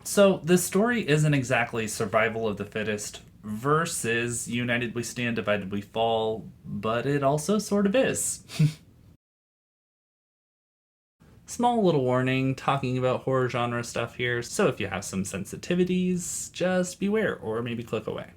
So the story isn't exactly survival of the fittest versus united we stand, divided we fall, but it also sort of is. Small little warning talking about horror genre stuff here, so if you have some sensitivities, just beware or maybe click away.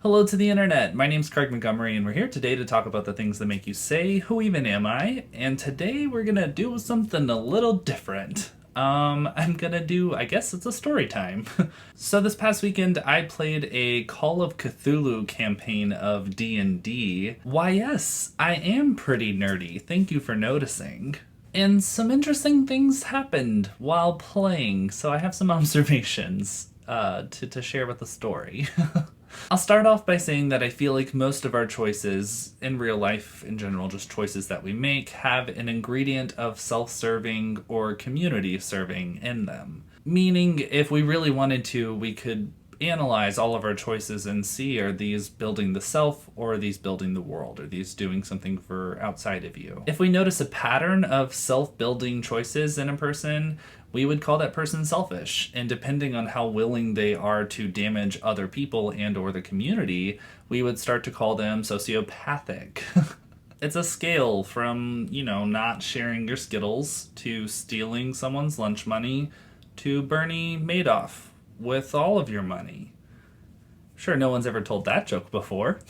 Hello to the internet, my name's Craig Montgomery and we're here today to talk about the things that make you say, who even am I? And today we're gonna do something a little different. I'm gonna do, I guess it's a story time. So this past weekend I played a Call of Cthulhu campaign of D&D. Why yes, I am pretty nerdy, thank you for noticing. And some interesting things happened while playing, so I have some observations to share with the story. I'll start off by saying that I feel like most of our choices in real life, in general, just choices that we make, have an ingredient of self-serving or community serving in them. Meaning, if we really wanted to, we could analyze all of our choices and see, are these building the self or are these building the world? Are these doing something for outside of you? If we notice a pattern of self-building choices in a person, we would call that person selfish. And depending on how willing they are to damage other people and or the community, we would start to call them sociopathic. It's a scale from, not sharing your Skittles to stealing someone's lunch money to Bernie Madoff with all of your money. Sure, no one's ever told that joke before.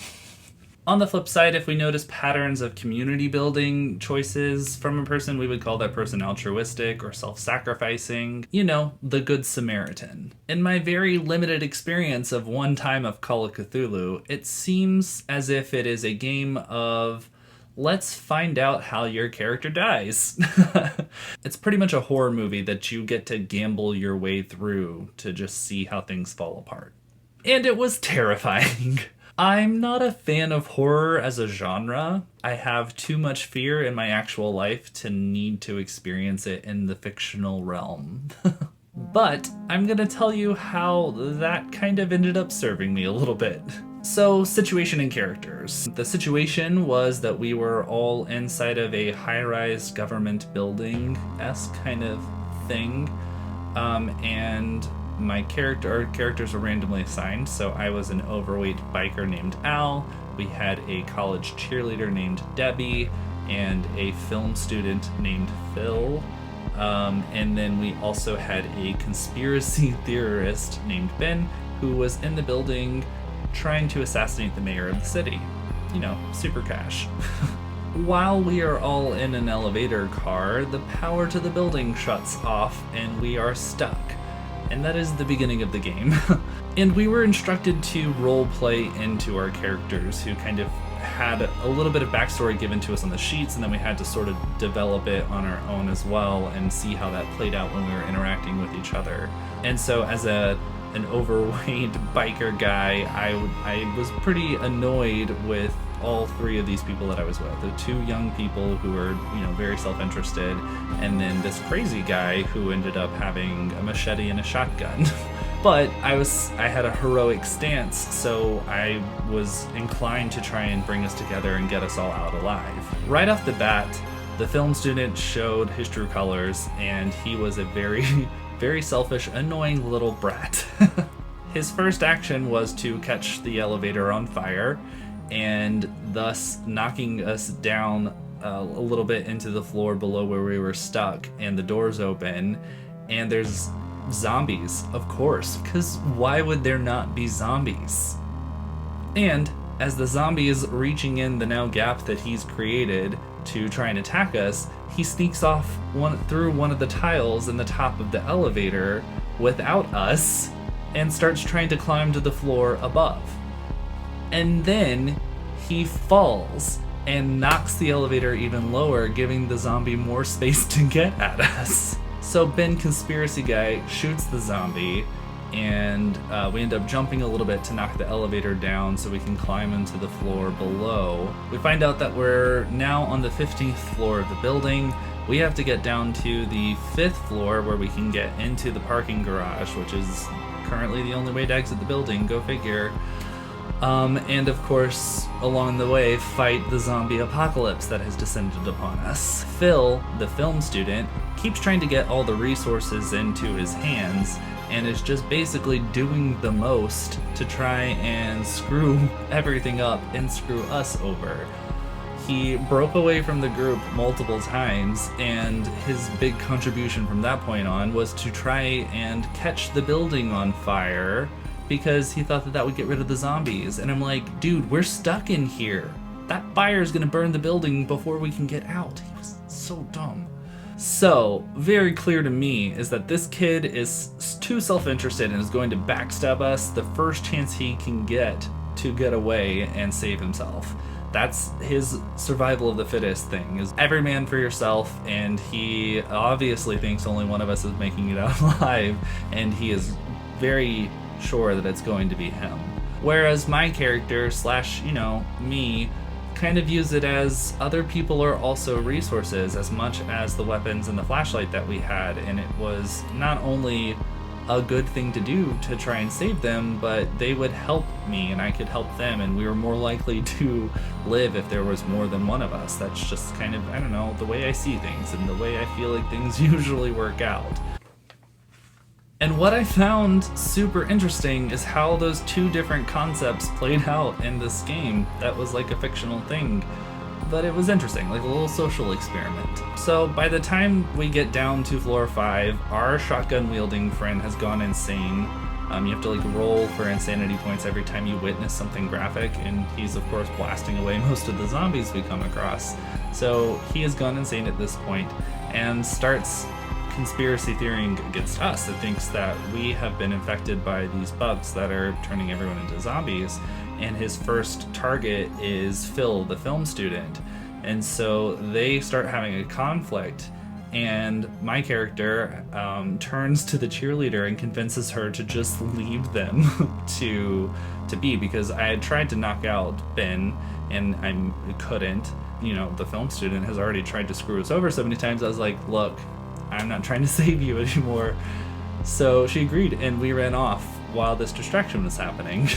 On the flip side, if we notice patterns of community building choices from a person, we would call that person altruistic or self-sacrificing. The Good Samaritan. In my very limited experience of one time of Call of Cthulhu, it seems as if it is a game of let's find out how your character dies. It's pretty much a horror movie that you get to gamble your way through to just see how things fall apart. And it was terrifying. I'm not a fan of horror as a genre. I have too much fear in my actual life to need to experience it in the fictional realm. But I'm gonna tell you how that kind of ended up serving me a little bit. So, situation and characters. The situation was that we were all inside of a high-rise government building-esque kind of thing, and our characters were randomly assigned, so I was an overweight biker named Al, we had a college cheerleader named Debbie, and a film student named Phil, and then we also had a conspiracy theorist named Ben, who was in the building trying to assassinate the mayor of the city. Super cash. While we are all in an elevator car, the power to the building shuts off and we are stuck. And that is the beginning of the game. And we were instructed to role play into our characters, who kind of had a little bit of backstory given to us on the sheets, and then we had to sort of develop it on our own as well and see how that played out when we were interacting with each other. And so as an overweight biker guy, I was pretty annoyed with all three of these people that I was with. The two young people who were, very self-interested, and then this crazy guy who ended up having a machete and a shotgun. But I had a heroic stance, so I was inclined to try and bring us together and get us all out alive. Right off the bat, the film student showed his true colors, and he was a very, very selfish, annoying little brat. His first action was to catch the elevator on fire, and thus knocking us down a little bit into the floor below where we were stuck, and the doors open, and there's zombies, of course, because why would there not be zombies? And as the zombie is reaching in the now gap that he's created to try and attack us, he sneaks off through one of the tiles in the top of the elevator without us and starts trying to climb to the floor above. And then he falls and knocks the elevator even lower, giving the zombie more space to get at us. So Ben, conspiracy guy, shoots the zombie, and we end up jumping a little bit to knock the elevator down so we can climb into the floor below. We find out that we're now on the 15th floor of the building. We have to get down to the 5th floor where we can get into the parking garage, which is currently the only way to exit the building, go figure. And of course, along the way, fight the zombie apocalypse that has descended upon us. Phil, the film student, keeps trying to get all the resources into his hands and is just basically doing the most to try and screw everything up and screw us over. He broke away from the group multiple times, and his big contribution from that point on was to try and catch the building on fire because he thought that that would get rid of the zombies. And I'm like, dude, we're stuck in here. That fire is gonna burn the building before we can get out. He was so dumb. So, very clear to me is that this kid is too self-interested and is going to backstab us the first chance he can get to get away and save himself. That's his survival of the fittest thing, is every man for yourself, and he obviously thinks only one of us is making it out alive, and he is very sure that it's going to be him. Whereas my character / me kind of views it as other people are also resources as much as the weapons and the flashlight that we had, and it was not only a good thing to do to try and save them, but they would help me and I could help them, and we were more likely to live if there was more than one of us. That's just kind of, I don't know, the way I see things and the way I feel like things usually work out. And what I found super interesting is how those two different concepts played out in this game that was like a fictional thing. But it was interesting, like a little social experiment. So by the time we get down to floor 5, our shotgun-wielding friend has gone insane. You have to like roll for insanity points every time you witness something graphic, and he's of course blasting away most of the zombies we come across. So he has gone insane at this point and starts conspiracy theorying against us. It thinks that we have been infected by these bugs that are turning everyone into zombies, and his first target is Phil, the film student. And so they start having a conflict, and my character turns to the cheerleader and convinces her to just leave them to be, because I had tried to knock out Ben and I couldn't. The film student has already tried to screw us over so many times. I was like, look, I'm not trying to save you anymore. So she agreed, and we ran off while this distraction was happening.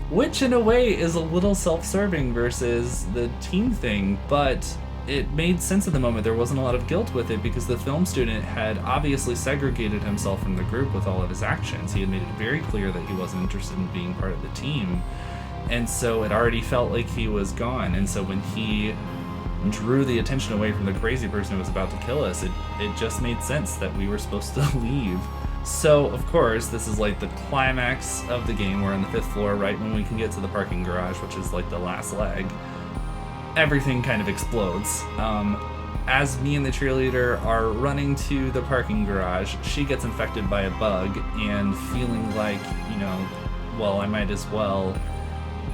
Which in a way is a little self-serving versus the team thing, but it made sense at the moment. There wasn't a lot of guilt with it because the film student had obviously segregated himself from the group with all of his actions. He had made it very clear that he wasn't interested in being part of the team, and so it already felt like he was gone. And so when he drew the attention away from the crazy person who was about to kill us, it just made sense that we were supposed to leave. So, of course, this is like the climax of the game. We're on the 5th floor, right when we can get to the parking garage, which is like the last leg. Everything kind of explodes. As me and the cheerleader are running to the parking garage, she gets infected by a bug, and feeling like, well, I might as well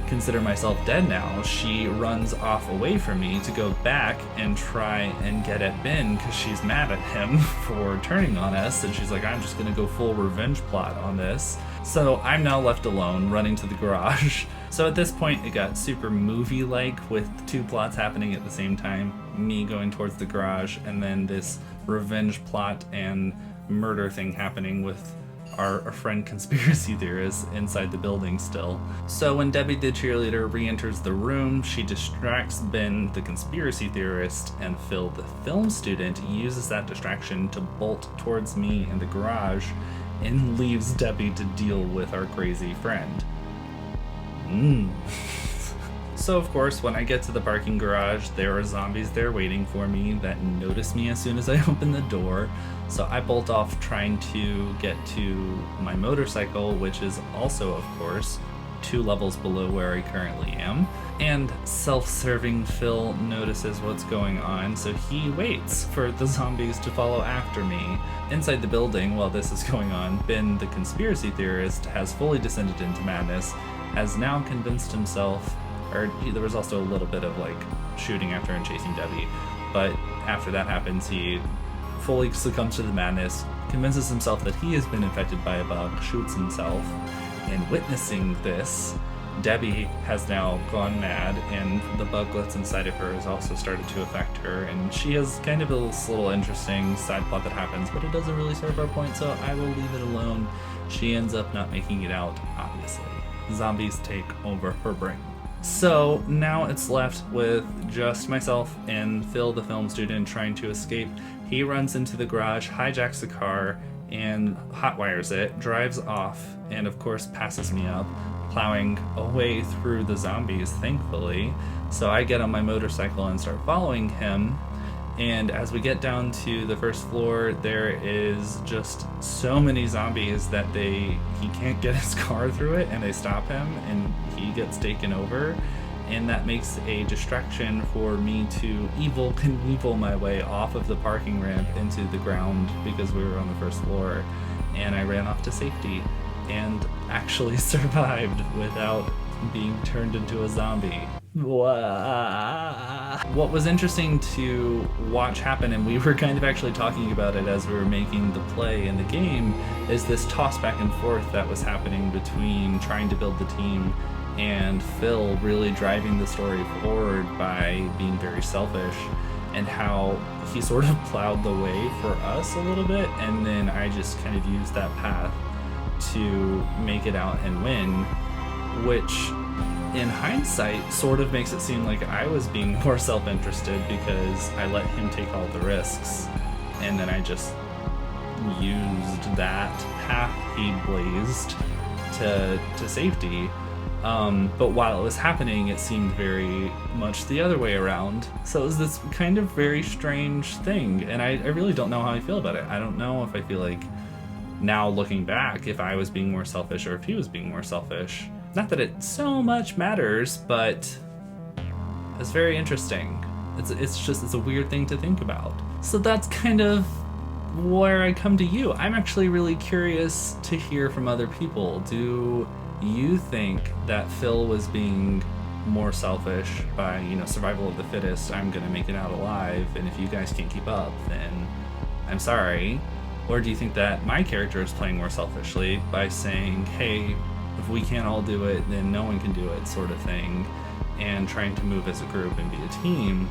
consider myself dead now, she runs off away from me to go back and try and get at Ben because she's mad at him for turning on us, and she's like, I'm just gonna go full revenge plot on this. So I'm now left alone running to the garage. So at this point it got super movie-like with 2 plots happening at the same time, me going towards the garage and then this revenge plot and murder thing happening with our friend conspiracy theorist inside the building still. So when Debbie the cheerleader re-enters the room, she distracts Ben the conspiracy theorist, and Phil the film student uses that distraction to bolt towards me in the garage and leaves Debbie to deal with our crazy friend. So of course, when I get to the parking garage, there are zombies there waiting for me that notice me as soon as I open the door. So I bolt off trying to get to my motorcycle, which is also, of course, 2 levels below where I currently am. And self-serving Phil notices what's going on, so he waits for the zombies to follow after me. Inside the building, while this is going on, Ben, the conspiracy theorist, has fully descended into madness, has now convinced himself, or there was also a little bit of like shooting after and chasing Debbie, but after that happens, he fully succumbs to the madness, convinces himself that he has been infected by a bug, shoots himself, and witnessing this, Debbie has now gone mad, and the bug that's inside of her has also started to affect her, and she has kind of this little interesting side plot that happens, but it doesn't really serve our point, so I will leave it alone. She ends up not making it out, obviously. zombies take over her brain. So now it's left with just myself and Phil, the film student, trying to escape. He runs into the garage, hijacks the car, and hotwires it, drives off, and of course passes me up, plowing away through the zombies, thankfully. So I get on my motorcycle and start following him. And as we get down to the first floor, there is just so many zombies that he can't get his car through it, and they stop him and he gets taken over. And that makes a distraction for me to Evel Knievel my way off of the parking ramp into the ground because we were on the first floor. And I ran off to safety and actually survived without being turned into a zombie. What was interesting to watch happen, and we were kind of actually talking about it as we were making the play in the game, is this toss back and forth that was happening between trying to build the team and Phil really driving the story forward by being very selfish, and how he sort of plowed the way for us a little bit, and then I just kind of used that path to make it out and win, which in hindsight sort of makes it seem like I was being more self-interested because I let him take all the risks, and then I just used that path he blazed to safety. But while it was happening, it seemed very much the other way around. So it was this kind of very strange thing, and I really don't know how I feel about it. I don't know if I feel like, now looking back, if I was being more selfish or if he was being more selfish. Not that it so much matters, but it's very interesting. It's a weird thing to think about. So that's kind of where I come to you. I'm actually really curious to hear from other people. Do you think that Phil was being more selfish by, survival of the fittest, I'm gonna make it out alive, and if you guys can't keep up, then I'm sorry? Or do you think that my character is playing more selfishly by saying, hey, if we can't all do it, then no one can do it, sort of thing, and trying to move as a group and be a team,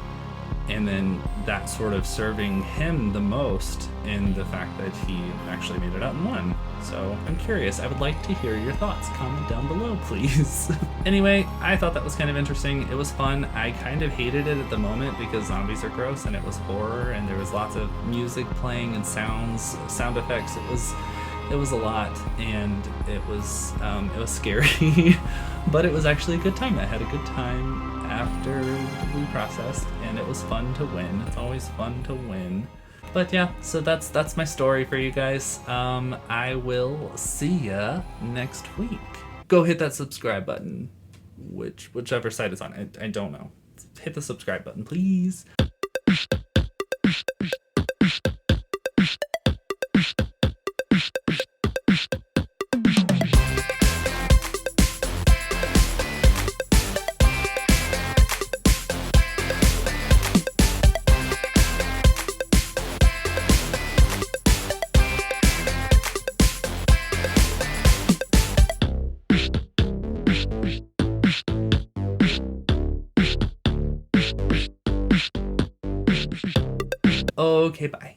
and then that sort of serving him the most in the fact that he actually made it out and won? So I'm curious. I would like to hear your thoughts. Comment down below, please. Anyway, I thought that was kind of interesting. It was fun. I kind of hated it at the moment because zombies are gross and it was horror and there was lots of music playing and sound effects. It was a lot, and it was scary, but it was actually a good time. I had a good time after we processed, and it was fun to win. It's always fun to win. But yeah, so that's my story for you guys. I will see ya next week. Go hit that subscribe button, whichever side it's on. I don't know. Hit the subscribe button, please. Okay, bye.